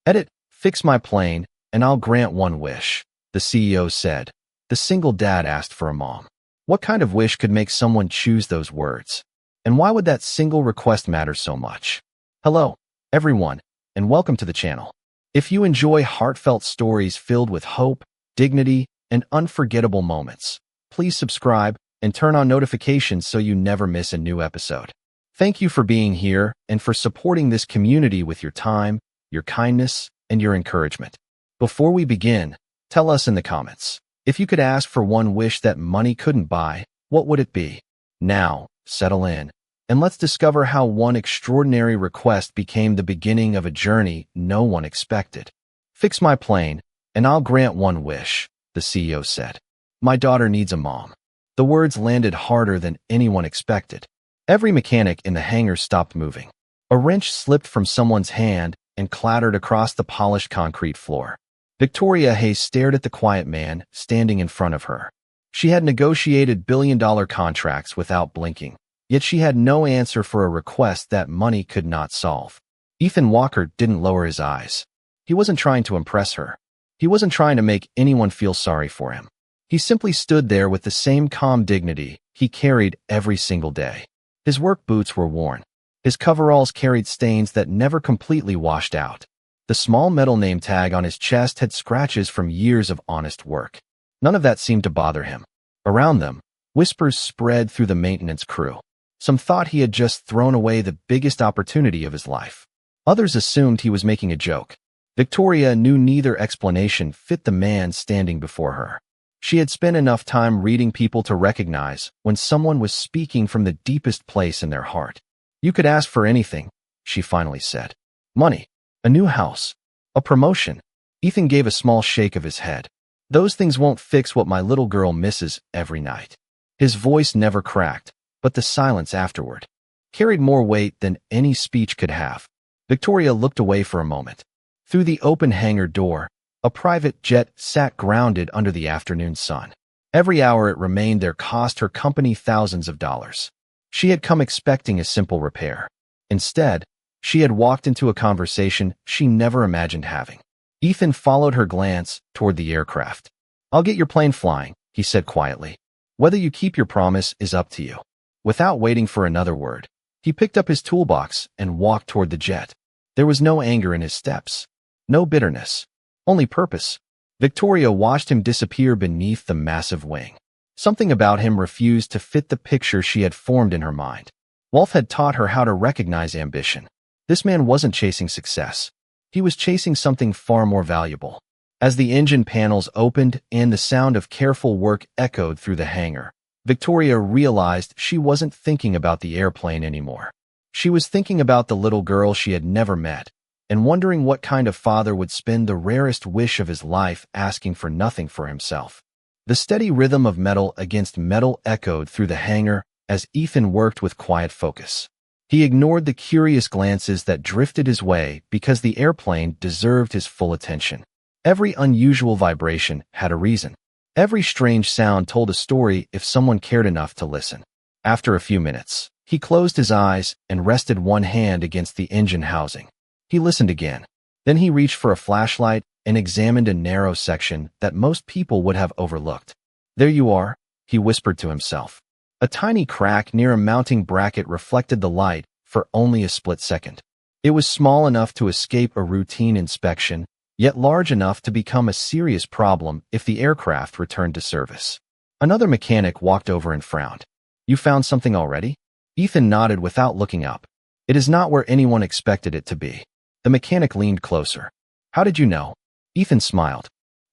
Edit, fix my plane, and I'll grant one wish, the CEO said. The single dad asked for a mom. What kind of wish could make someone choose those words? And why would that single request matter so much? Hello, everyone, and welcome to the channel. If you enjoy heartfelt stories filled with hope, dignity, and unforgettable moments, please subscribe and turn on notifications so you never miss a new episode. Thank you for being here and for supporting this community with your time, your kindness, and your encouragement. Before we begin, tell us in the comments, if you could ask for one wish that money couldn't buy, what would it be? Now, settle in, and let's discover how one extraordinary request became the beginning of a journey no one expected. Fix my plane, and I'll grant one wish, the CEO said. My daughter needs a mom. The words landed harder than anyone expected. Every mechanic in the hangar stopped moving. A wrench slipped from someone's hand and clattered across the polished concrete floor. Victoria Hayes stared at the quiet man standing in front of her. She had negotiated billion-dollar contracts without blinking, yet she had no answer for a request that money could not solve. Ethan Walker didn't lower his eyes. He wasn't trying to impress her. He wasn't trying to make anyone feel sorry for him. He simply stood there with the same calm dignity he carried every single day. His work boots were worn. His coveralls carried stains that never completely washed out. The small metal name tag on his chest had scratches from years of honest work. None of that seemed to bother him. Around them, whispers spread through the maintenance crew. Some thought he had just thrown away the biggest opportunity of his life. Others assumed he was making a joke. Victoria knew neither explanation fit the man standing before her. She had spent enough time reading people to recognize when someone was speaking from the deepest place in their heart. You could ask for anything, she finally said. Money, a new house, a promotion. Ethan gave a small shake of his head. Those things won't fix what my little girl misses every night. His voice never cracked, but the silence afterward carried more weight than any speech could have. Victoria looked away for a moment. Through the open hangar door, a private jet sat grounded under the afternoon sun. Every hour it remained there cost her company thousands of dollars. She had come expecting a simple repair. Instead, she had walked into a conversation she never imagined having. Ethan followed her glance toward the aircraft. I'll get your plane flying, he said quietly. Whether you keep your promise is up to you. Without waiting for another word, he picked up his toolbox and walked toward the jet. There was no anger in his steps, no bitterness, only purpose. Victoria watched him disappear beneath the massive wing. Something about him refused to fit the picture she had formed in her mind. Wolf had taught her how to recognize ambition. This man wasn't chasing success. He was chasing something far more valuable. As the engine panels opened and the sound of careful work echoed through the hangar, Victoria realized she wasn't thinking about the airplane anymore. She was thinking about the little girl she had never met, and wondering what kind of father would spend the rarest wish of his life asking for nothing for himself. The steady rhythm of metal against metal echoed through the hangar as Ethan worked with quiet focus. He ignored the curious glances that drifted his way because the airplane deserved his full attention. Every unusual vibration had a reason. Every strange sound told a story if someone cared enough to listen. After a few minutes, he closed his eyes and rested one hand against the engine housing. He listened again. Then he reached for a flashlight and examined a narrow section that most people would have overlooked. There you are, he whispered to himself. A tiny crack near a mounting bracket reflected the light for only a split second. It was small enough to escape a routine inspection, yet large enough to become a serious problem if the aircraft returned to service. Another mechanic walked over and frowned. You found something already? Ethan nodded without looking up. It is not where anyone expected it to be. The mechanic leaned closer. How did you know? Ethan smiled.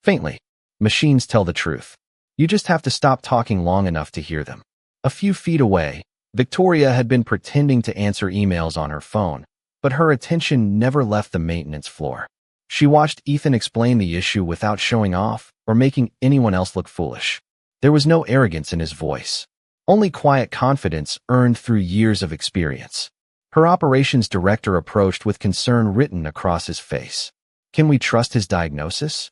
Faintly. Machines tell the truth. You just have to stop talking long enough to hear them. A few feet away, Victoria had been pretending to answer emails on her phone, but her attention never left the maintenance floor. She watched Ethan explain the issue without showing off or making anyone else look foolish. There was no arrogance in his voice, only quiet confidence earned through years of experience. Her operations director approached with concern written across his face. Can we trust his diagnosis?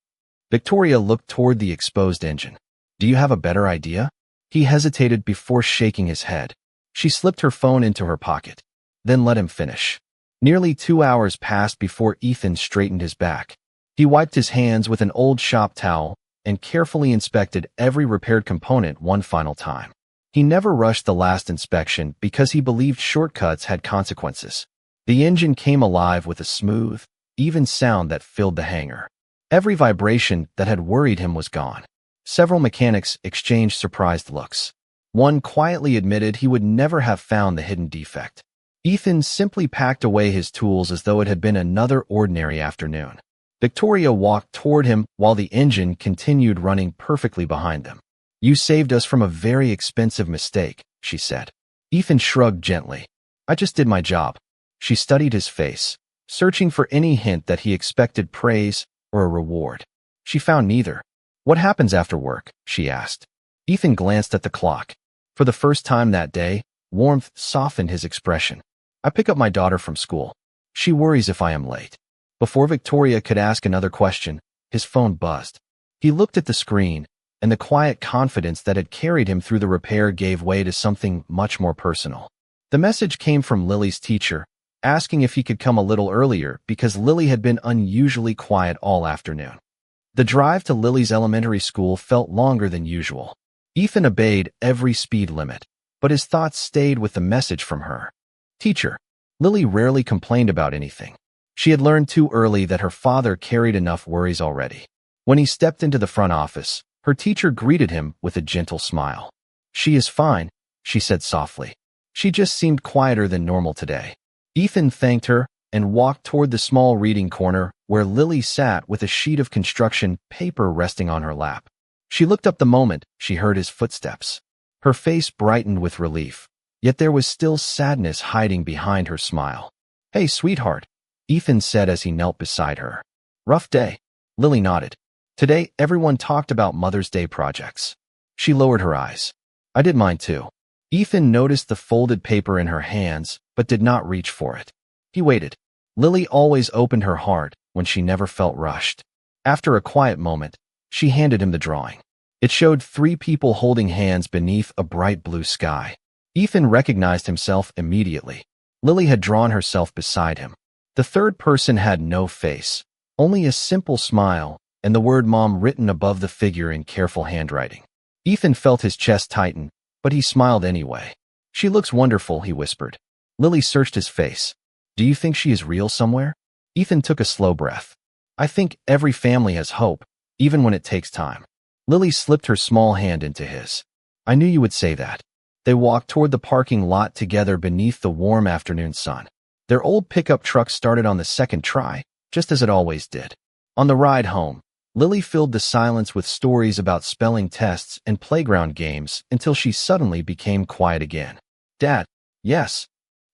Victoria looked toward the exposed engine. Do you have a better idea? He hesitated before shaking his head. She slipped her phone into her pocket, then let him finish. Nearly 2 hours passed before Ethan straightened his back. He wiped his hands with an old shop towel and carefully inspected every repaired component one final time. He never rushed the last inspection because he believed shortcuts had consequences. The engine came alive with a smooth, even sound that filled the hangar. Every vibration that had worried him was gone. Several mechanics exchanged surprised looks. One quietly admitted he would never have found the hidden defect. Ethan simply packed away his tools as though it had been another ordinary afternoon. Victoria walked toward him while the engine continued running perfectly behind them. "You saved us from a very expensive mistake," she said. Ethan shrugged gently. "I just did my job." She studied his face, searching for any hint that he expected praise or a reward. She found neither. "What happens after work?" she asked. Ethan glanced at the clock. For the first time that day, warmth softened his expression. "I pick up my daughter from school. She worries if I am late." Before Victoria could ask another question, his phone buzzed. He looked at the screen, and the quiet confidence that had carried him through the repair gave way to something much more personal. The message came from Lily's teacher, asking if he could come a little earlier because Lily had been unusually quiet all afternoon. The drive to Lily's elementary school felt longer than usual. Ethan obeyed every speed limit, but his thoughts stayed with the message from her. Teacher. Lily rarely complained about anything. She had learned too early that her father carried enough worries already. When he stepped into the front office, her teacher greeted him with a gentle smile. "She is fine," she said softly. She just seemed quieter than normal today. Ethan thanked her and walked toward the small reading corner where Lily sat with a sheet of construction paper resting on her lap. She looked up the moment she heard his footsteps. Her face brightened with relief, yet there was still sadness hiding behind her smile. "Hey, sweetheart," Ethan said as he knelt beside her. "Rough day?" Lily nodded. "Today, everyone talked about Mother's Day projects." She lowered her eyes. "I did mine too." Ethan noticed the folded paper in her hands, but did not reach for it. He waited. Lily always opened her heart when she never felt rushed. After a quiet moment, she handed him the drawing. It showed 3 people holding hands beneath a bright blue sky. Ethan recognized himself immediately. Lily had drawn herself beside him. The third person had no face, only a simple smile and the word Mom written above the figure in careful handwriting. Ethan felt his chest tighten, but he smiled anyway. "She looks wonderful," he whispered. Lily searched his face. "Do you think she is real somewhere?" Ethan took a slow breath. "I think every family has hope, even when it takes time." Lily slipped her small hand into his. "I knew you would say that." They walked toward the parking lot together beneath the warm afternoon sun. Their old pickup truck started on the second try, just as it always did. On the ride home, Lily filled the silence with stories about spelling tests and playground games until she suddenly became quiet again. "Dad, yes.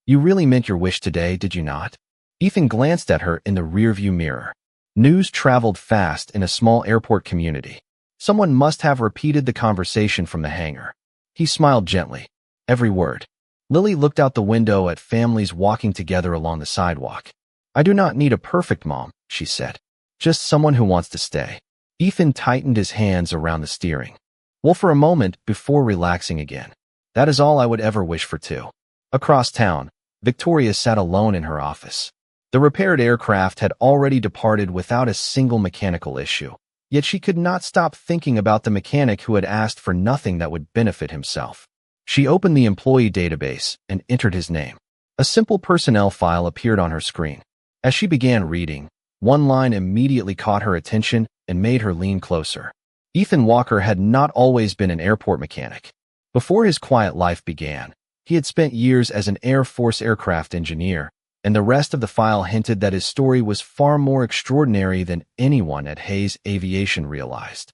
You really meant your wish today, did you not?" Ethan glanced at her in the rearview mirror. News traveled fast in a small airport community. Someone must have repeated the conversation from the hangar. He smiled gently. Every word. Lily looked out the window at families walking together along the sidewalk. "I do not need a perfect mom," she said. "Just someone who wants to stay." Ethan tightened his hands around the steering. "Well, for a moment before relaxing again. That is all I would ever wish for too." Across town, Victoria sat alone in her office. The repaired aircraft had already departed without a single mechanical issue, yet she could not stop thinking about the mechanic who had asked for nothing that would benefit himself. She opened the employee database and entered his name. A simple personnel file appeared on her screen. As she began reading, one line immediately caught her attention and made her lean closer. Ethan Walker had not always been an airport mechanic. Before his quiet life began, he had spent years as an Air Force aircraft engineer, and the rest of the file hinted that his story was far more extraordinary than anyone at Hayes Aviation realized.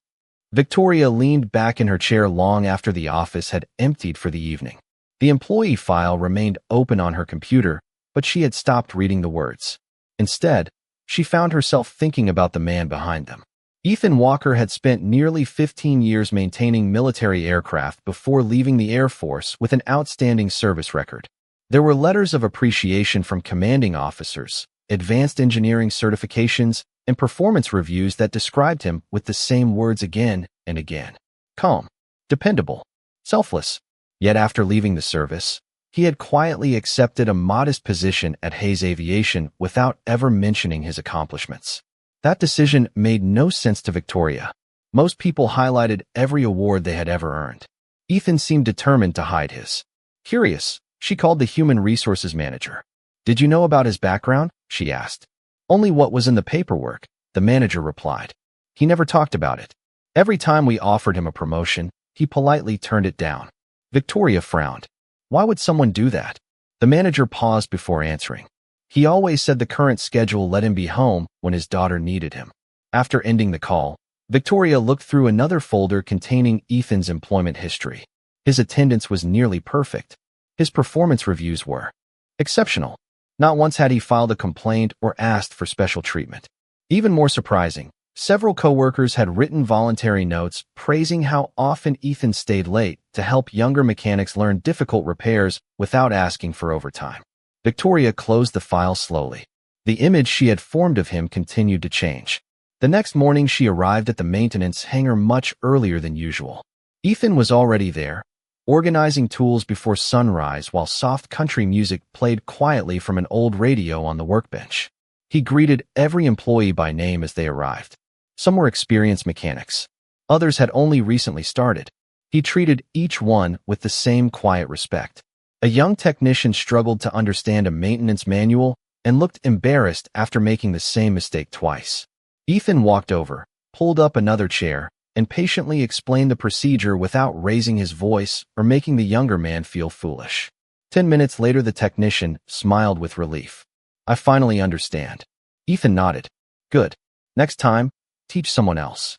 Victoria leaned back in her chair long after the office had emptied for the evening. The employee file remained open on her computer, but she had stopped reading the words. Instead, she found herself thinking about the man behind them. Ethan Walker had spent nearly 15 years maintaining military aircraft before leaving the Air Force with an outstanding service record. There were letters of appreciation from commanding officers, advanced engineering certifications, and performance reviews that described him with the same words again and again. Calm, dependable, selfless. Yet after leaving the service, He had quietly accepted a modest position at Hayes Aviation without ever mentioning his accomplishments. That decision made no sense to Victoria. Most people highlighted every award they had ever earned. Ethan seemed determined to hide his. Curious, she called the human resources manager. "Did you know about his background?" she asked. "Only what was in the paperwork," the manager replied. "He never talked about it. Every time we offered him a promotion, he politely turned it down." Victoria frowned. Why would someone do that? The manager paused before answering. "He always said the current schedule let him be home when his daughter needed him." After ending the call, Victoria looked through another folder containing Ethan's employment history. His attendance was nearly perfect. His performance reviews were exceptional. Not once had he filed a complaint or asked for special treatment. Even more surprising, several coworkers had written voluntary notes praising how often Ethan stayed late to help younger mechanics learn difficult repairs without asking for overtime. Victoria closed the file slowly. The image she had formed of him continued to change. The next morning she arrived at the maintenance hangar much earlier than usual. Ethan was already there, organizing tools before sunrise while soft country music played quietly from an old radio on the workbench. He greeted every employee by name as they arrived. Some were experienced mechanics. Others had only recently started. He treated each one with the same quiet respect. A young technician struggled to understand a maintenance manual and looked embarrassed after making the same mistake twice. Ethan walked over, pulled up another chair, and patiently explained the procedure without raising his voice or making the younger man feel foolish. 10 minutes later, the technician smiled with relief. "I finally understand." Ethan nodded. "Good. Next time, teach someone else."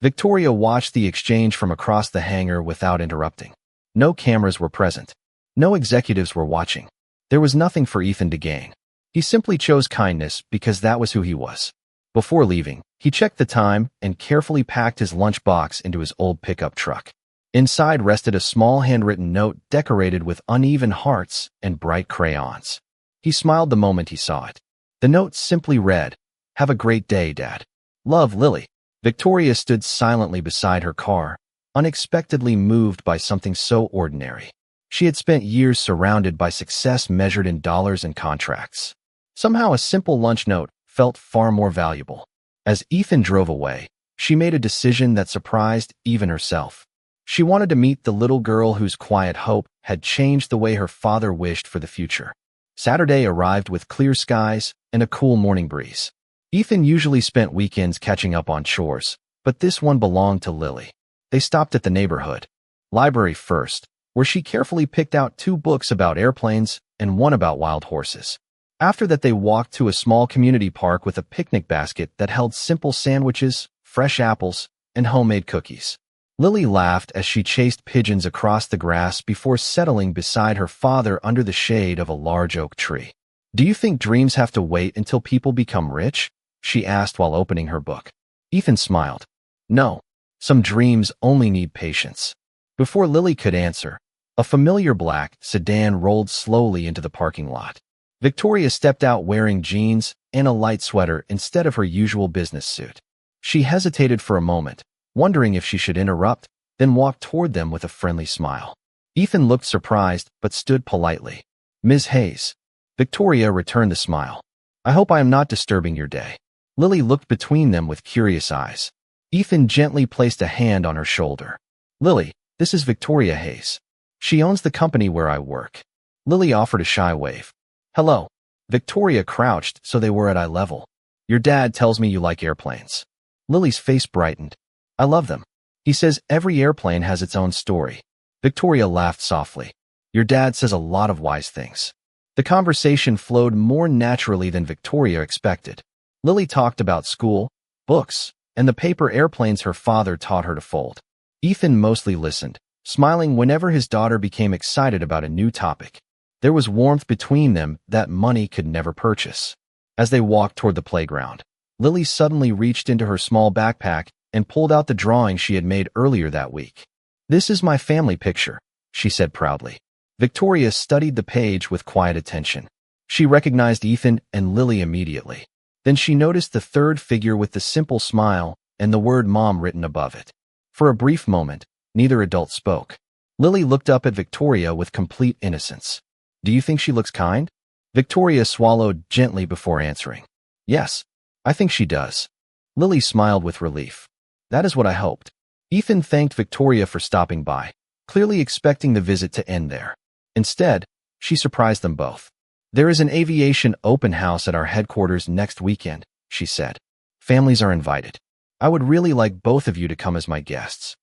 Victoria watched the exchange from across the hangar without interrupting. No cameras were present. No executives were watching. There was nothing for Ethan to gain. He simply chose kindness because that was who he was. Before leaving, he checked the time and carefully packed his lunchbox into his old pickup truck. Inside rested a small handwritten note decorated with uneven hearts and bright crayons. He smiled the moment he saw it. The note simply read, "Have a great day, Dad. Love, Lily." Victoria stood silently beside her car, unexpectedly moved by something so ordinary. She had spent years surrounded by success measured in dollars and contracts. Somehow a simple lunch note felt far more valuable. As Ethan drove away, she made a decision that surprised even herself. She wanted to meet the little girl whose quiet hope had changed the way her father wished for the future. Saturday arrived with clear skies and a cool morning breeze. Ethan usually spent weekends catching up on chores, but this one belonged to Lily. They stopped at the neighborhood library first, where she carefully picked out 2 books about airplanes and one about wild horses. After that, they walked to a small community park with a picnic basket that held simple sandwiches, fresh apples, and homemade cookies. Lily laughed as she chased pigeons across the grass before settling beside her father under the shade of a large oak tree. "Do you think dreams have to wait until people become rich?" she asked while opening her book. Ethan smiled. "No, some dreams only need patience." Before Lily could answer, a familiar black sedan rolled slowly into the parking lot. Victoria stepped out wearing jeans and a light sweater instead of her usual business suit. She hesitated for a moment, wondering if she should interrupt, then walked toward them with a friendly smile. Ethan looked surprised but stood politely. "Ms. Hayes." Victoria returned the smile. "I hope I am not disturbing your day." Lily looked between them with curious eyes. Ethan gently placed a hand on her shoulder. "Lily, this is Victoria Hayes. She owns the company where I work." Lily offered a shy wave. "Hello." Victoria crouched so they were at eye level. "Your dad tells me you like airplanes." Lily's face brightened. "I love them. He says every airplane has its own story." Victoria laughed softly. "Your dad says a lot of wise things." The conversation flowed more naturally than Victoria expected. Lily talked about school, books, and the paper airplanes her father taught her to fold. Ethan mostly listened, smiling whenever his daughter became excited about a new topic. There was warmth between them that money could never purchase. As they walked toward the playground, Lily suddenly reached into her small backpack and pulled out the drawing she had made earlier that week. "This is my family picture," she said proudly. Victoria studied the page with quiet attention. She recognized Ethan and Lily immediately. Then she noticed the third figure with the simple smile and the word Mom written above it. For a brief moment, neither adult spoke. Lily looked up at Victoria with complete innocence. Do you think she looks kind? Victoria swallowed gently before answering. Yes, I think she does. Lily smiled with relief. That is what I hoped. Ethan thanked Victoria for stopping by, clearly expecting the visit to end there. Instead, she surprised them both. There is an aviation open house at our headquarters next weekend, she said. Families are invited. I would really like both of you to come as my guests.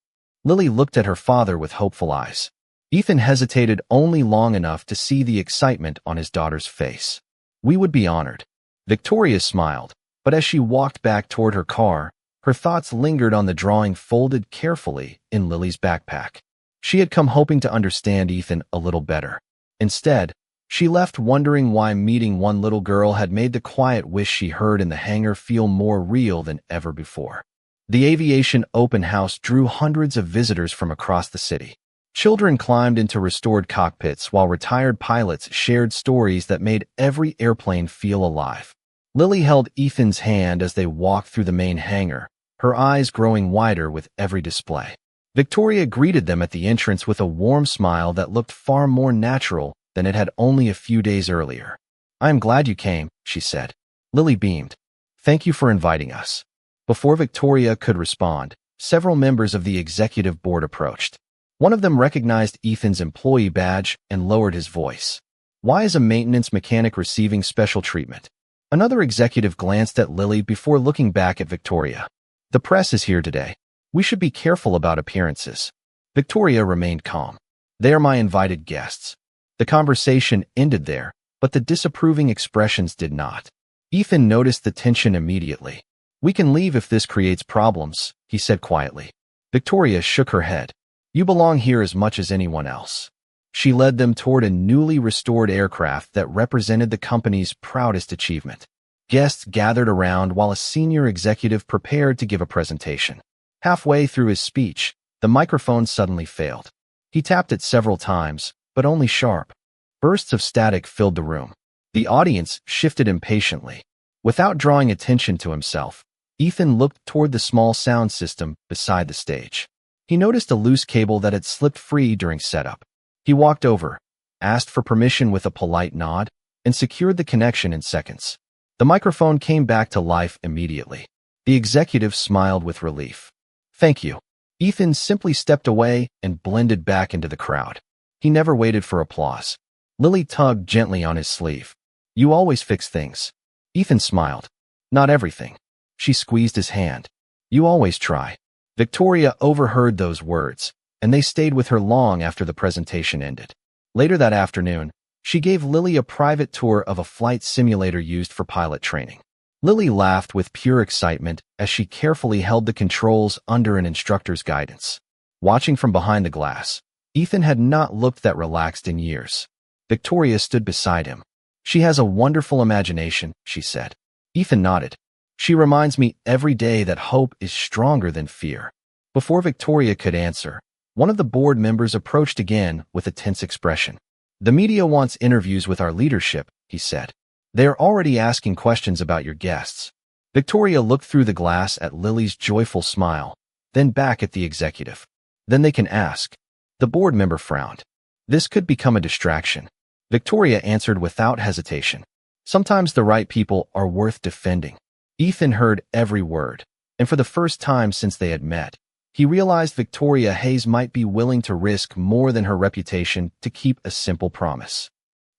Lily looked at her father with hopeful eyes. Ethan hesitated only long enough to see the excitement on his daughter's face. We would be honored. Victoria smiled, but as she walked back toward her car, her thoughts lingered on the drawing folded carefully in Lily's backpack. She had come hoping to understand Ethan a little better. Instead, she left wondering why meeting one little girl had made the quiet wish she heard in the hangar feel more real than ever before. The aviation open house drew hundreds of visitors from across the city. Children climbed into restored cockpits while retired pilots shared stories that made every airplane feel alive. Lily held Ethan's hand as they walked through the main hangar, her eyes growing wider with every display. Victoria greeted them at the entrance with a warm smile that looked far more natural than it had only a few days earlier. I am glad you came, she said. Lily beamed. Thank you for inviting us. Before Victoria could respond, several members of the executive board approached. One of them recognized Ethan's employee badge and lowered his voice. Why is a maintenance mechanic receiving special treatment? Another executive glanced at Lily before looking back at Victoria. The press is here today. We should be careful about appearances. Victoria remained calm. They are my invited guests. The conversation ended there, but the disapproving expressions did not. Ethan noticed the tension immediately. We can leave if this creates problems, he said quietly. Victoria shook her head. You belong here as much as anyone else. She led them toward a newly restored aircraft that represented the company's proudest achievement. Guests gathered around while a senior executive prepared to give a presentation. Halfway through his speech, the microphone suddenly failed. He tapped it several times, but only sharp. Bursts of static filled the room. The audience shifted impatiently. Without drawing attention to himself, Ethan looked toward the small sound system beside the stage. He noticed a loose cable that had slipped free during setup. He walked over, asked for permission with a polite nod, and secured the connection in seconds. The microphone came back to life immediately. The executive smiled with relief. Thank you. Ethan simply stepped away and blended back into the crowd. He never waited for applause. Lily tugged gently on his sleeve. You always fix things. Ethan smiled. Not everything. She squeezed his hand. You always try. Victoria overheard those words, and they stayed with her long after the presentation ended. Later that afternoon, she gave Lily a private tour of a flight simulator used for pilot training. Lily laughed with pure excitement as she carefully held the controls under an instructor's guidance. Watching from behind the glass, Ethan had not looked that relaxed in years. Victoria stood beside him. She has a wonderful imagination, she said. Ethan nodded. She reminds me every day that hope is stronger than fear. Before Victoria could answer, one of the board members approached again with a tense expression. The media wants interviews with our leadership, he said. They are already asking questions about your guests. Victoria looked through the glass at Lily's joyful smile, then back at the executive. Then they can ask. The board member frowned. This could become a distraction. Victoria answered without hesitation. Sometimes the right people are worth defending. Ethan heard every word, and for the first time since they had met, he realized Victoria Hayes might be willing to risk more than her reputation to keep a simple promise.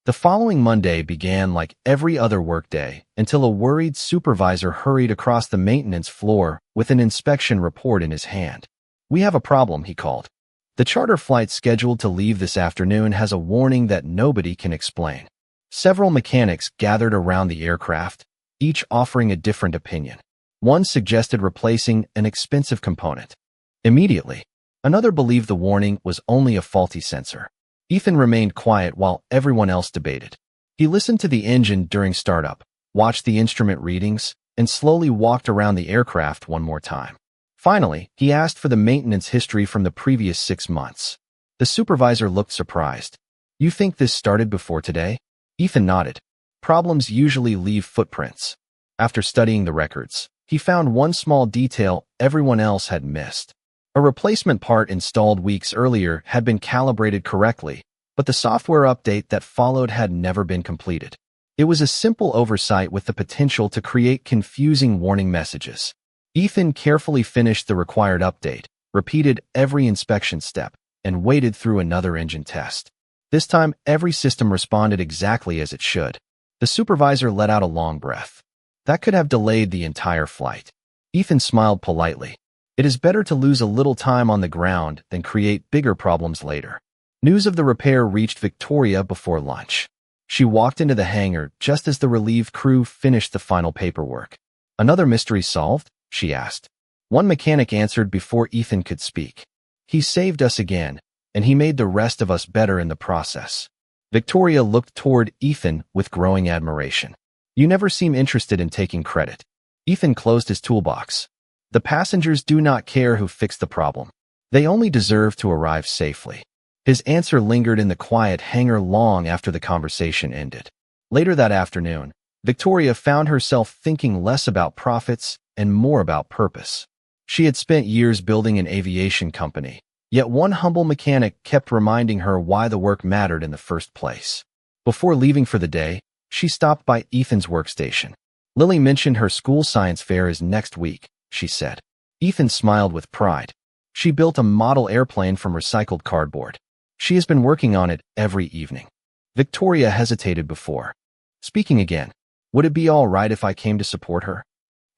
The following Monday began like every other workday until a worried supervisor hurried across the maintenance floor with an inspection report in his hand. We have a problem, he called. The charter flight scheduled to leave this afternoon has a warning that nobody can explain. Several mechanics gathered around the aircraft, each offering a different opinion. One suggested replacing an expensive component. Immediately, another believed the warning was only a faulty sensor. Ethan remained quiet while everyone else debated. He listened to the engine during startup, watched the instrument readings, and slowly walked around the aircraft one more time. Finally, he asked for the maintenance history from the previous 6 months. The supervisor looked surprised. You think this started before today? Ethan nodded. Problems usually leave footprints. After studying the records, he found one small detail everyone else had missed. A replacement part installed weeks earlier had been calibrated correctly, But the software update that followed had never been completed. It was a simple oversight with the potential to create confusing warning messages. Ethan carefully finished the required update, repeated every inspection step, and waited through another engine test. This time, every system responded exactly as it should. The supervisor let out a long breath. That could have delayed the entire flight. Ethan smiled politely. It is better to lose a little time on the ground than create bigger problems later. News of the repair reached Victoria before lunch. She walked into the hangar just as the relieved crew finished the final paperwork. "Another mystery solved?" she asked. One mechanic answered before Ethan could speak. "He saved us again, and he made the rest of us better in the process." Victoria looked toward Ethan with growing admiration. "You never seem interested in taking credit." Ethan closed his toolbox. "The passengers do not care who fixed the problem. They only deserve to arrive safely." His answer lingered in the quiet hangar long after the conversation ended. Later that afternoon, Victoria found herself thinking less about profits and more about purpose. She had spent years building an aviation company, yet one humble mechanic kept reminding her why the work mattered in the first place. Before leaving for the day, she stopped by Ethan's workstation. "Lily mentioned her school science fair is next week," she said. Ethan smiled with pride. "She built a model airplane from recycled cardboard. She has been working on it every evening." Victoria hesitated before speaking again. "Would it be all right if I came to support her?"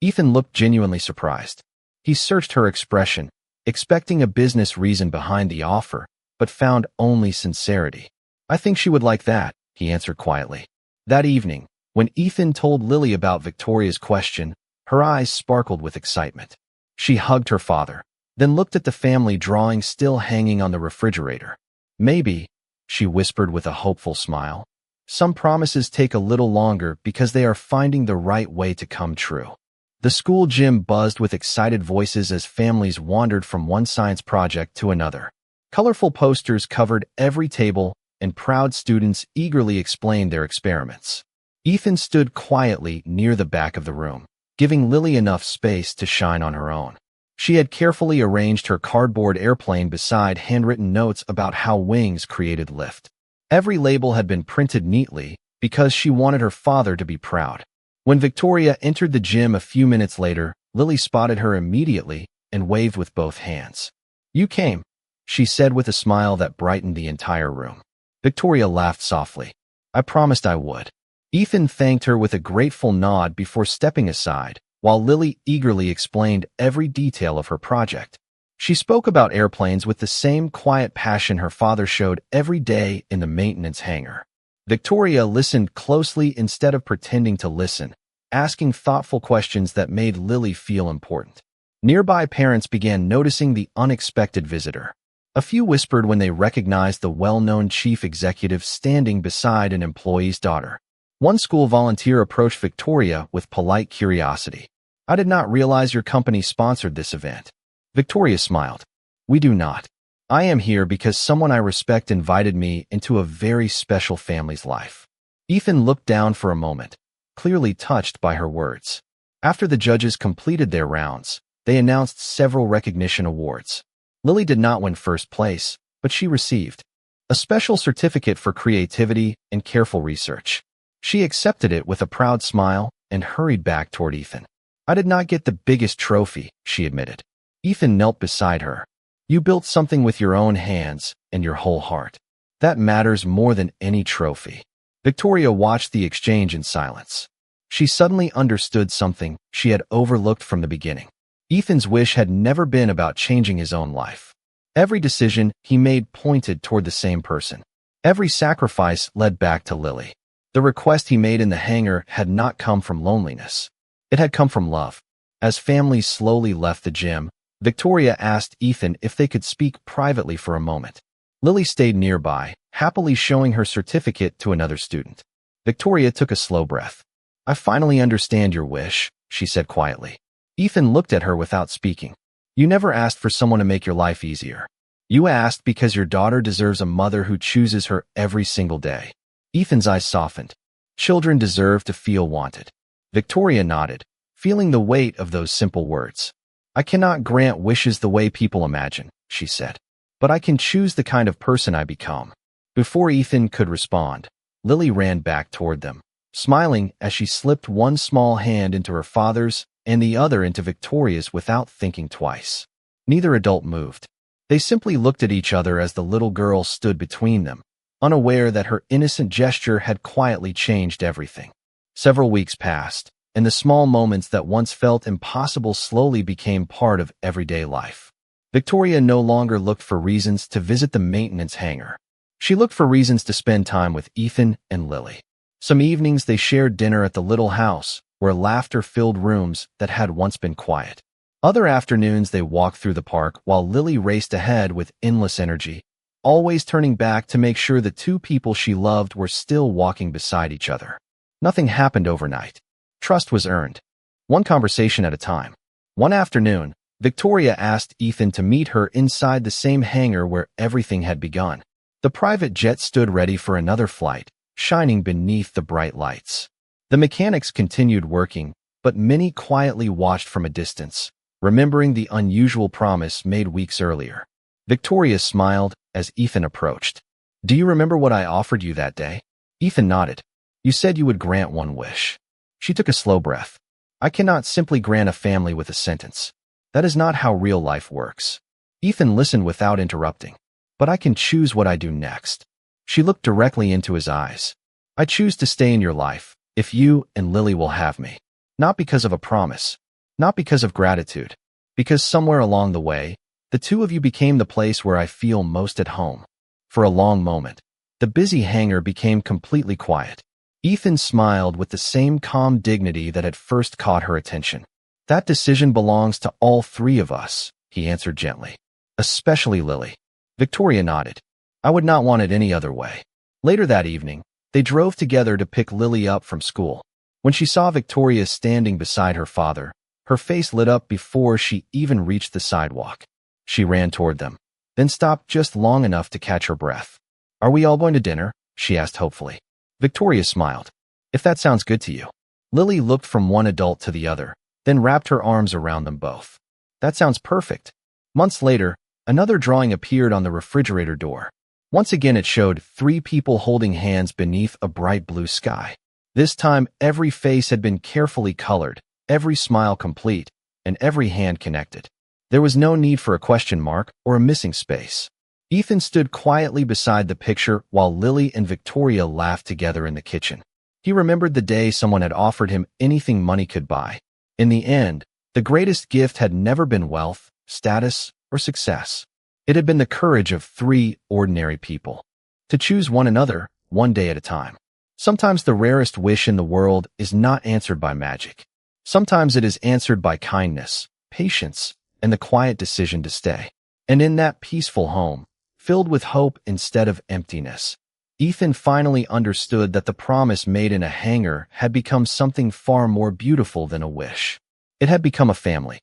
Ethan looked genuinely surprised. He searched her expression, expecting a business reason behind the offer, but found only sincerity. "I think she would like that," he answered quietly. That evening, when Ethan told Lily about Victoria's question, her eyes sparkled with excitement. She hugged her father, then looked at the family drawing still hanging on the refrigerator. "Maybe," she whispered with a hopeful smile, "some promises take a little longer because they are finding the right way to come true." The school gym buzzed with excited voices as families wandered from one science project to another. Colorful posters covered every table, and proud students eagerly explained their experiments. Ethan stood quietly near the back of the room, giving Lily enough space to shine on her own. She had carefully arranged her cardboard airplane beside handwritten notes about how wings created lift. Every label had been printed neatly because she wanted her father to be proud. When Victoria entered the gym a few minutes later, Lily spotted her immediately and waved with both hands. "You came," she said with a smile that brightened the entire room. Victoria laughed softly. "I promised I would." Ethan thanked her with a grateful nod before stepping aside, while Lily eagerly explained every detail of her project. She spoke about airplanes with the same quiet passion her father showed every day in the maintenance hangar. Victoria listened closely instead of pretending to listen, asking thoughtful questions that made Lily feel important. Nearby parents began noticing the unexpected visitor. A few whispered when they recognized the well-known chief executive standing beside an employee's daughter. One school volunteer approached Victoria with polite curiosity. "I did not realize your company sponsored this event." Victoria smiled. "We do not. I am here because someone I respect invited me into a very special family's life." Ethan looked down for a moment, clearly touched by her words. After the judges completed their rounds, they announced several recognition awards. Lily did not win first place, but she received a special certificate for creativity and careful research. She accepted it with a proud smile and hurried back toward Ethan. "I did not get the biggest trophy," she admitted. Ethan knelt beside her. "You built something with your own hands and your whole heart. That matters more than any trophy." Victoria watched the exchange in silence. She suddenly understood something she had overlooked from the beginning. Ethan's wish had never been about changing his own life. Every decision he made pointed toward the same person. Every sacrifice led back to Lily. The request he made in the hangar had not come from loneliness. It had come from love. As families slowly left the gym, Victoria asked Ethan if they could speak privately for a moment. Lily stayed nearby, happily showing her certificate to another student. Victoria took a slow breath. "I finally understand your wish," she said quietly. Ethan looked at her without speaking. "You never asked for someone to make your life easier. You asked because your daughter deserves a mother who chooses her every single day." Ethan's eyes softened. Children deserve to feel wanted. Victoria nodded, feeling the weight of those simple words. "I cannot grant wishes the way people imagine," she said, "but I can choose the kind of person I become." Before Ethan could respond, Lily ran back toward them, smiling as she slipped one small hand into her father's and the other into Victoria's without thinking twice. Neither adult moved. They simply looked at each other as the little girl stood between them, unaware that her innocent gesture had quietly changed everything. Several weeks passed, and the small moments that once felt impossible slowly became part of everyday life. Victoria no longer looked for reasons to visit the maintenance hangar. She looked for reasons to spend time with Ethan and Lily. Some evenings they shared dinner at the little house, where laughter filled rooms that had once been quiet. Other afternoons they walked through the park while Lily raced ahead with endless energy, always turning back to make sure the two people she loved were still walking beside each other. Nothing happened overnight. Trust was earned, one conversation at a time. One afternoon, Victoria asked Ethan to meet her inside the same hangar where everything had begun. The private jet stood ready for another flight, shining beneath the bright lights. The mechanics continued working, but Minnie quietly watched from a distance, remembering the unusual promise made weeks earlier. Victoria smiled as Ethan approached. "Do you remember what I offered you that day?" Ethan nodded. "You said you would grant one wish." She took a slow breath. "I cannot simply grant a family with a sentence. That is not how real life works." Ethan listened without interrupting. "But I can choose what I do next." She looked directly into his eyes. "I choose to stay in your life, if you and Lily will have me. Not because of a promise, not because of gratitude, because somewhere along the way, the two of you became the place where I feel most at home." For a long moment, the busy hangar became completely quiet. Ethan smiled with the same calm dignity that had first caught her attention. "That decision belongs to all three of us," he answered gently. "Especially Lily." Victoria nodded. "I would not want it any other way." Later that evening, they drove together to pick Lily up from school. When she saw Victoria standing beside her father, her face lit up before she even reached the sidewalk. She ran toward them, then stopped just long enough to catch her breath. "Are we all going to dinner?" she asked hopefully. Victoria smiled. "If that sounds good to you." Lily looked from one adult to the other, then wrapped her arms around them both. "That sounds perfect." Months later, another drawing appeared on the refrigerator door. Once again it showed three people holding hands beneath a bright blue sky. This time every face had been carefully colored, every smile complete, and every hand connected. There was no need for a question mark or a missing space. Ethan stood quietly beside the picture while Lily and Victoria laughed together in the kitchen. He remembered the day someone had offered him anything money could buy. In the end, the greatest gift had never been wealth, status, or success. It had been the courage of three ordinary people to choose one another, one day at a time. Sometimes the rarest wish in the world is not answered by magic. Sometimes it is answered by kindness, patience, and the quiet decision to stay. And in that peaceful home, filled with hope instead of emptiness, Ethan finally understood that the promise made in a hangar had become something far more beautiful than a wish. It had become a family.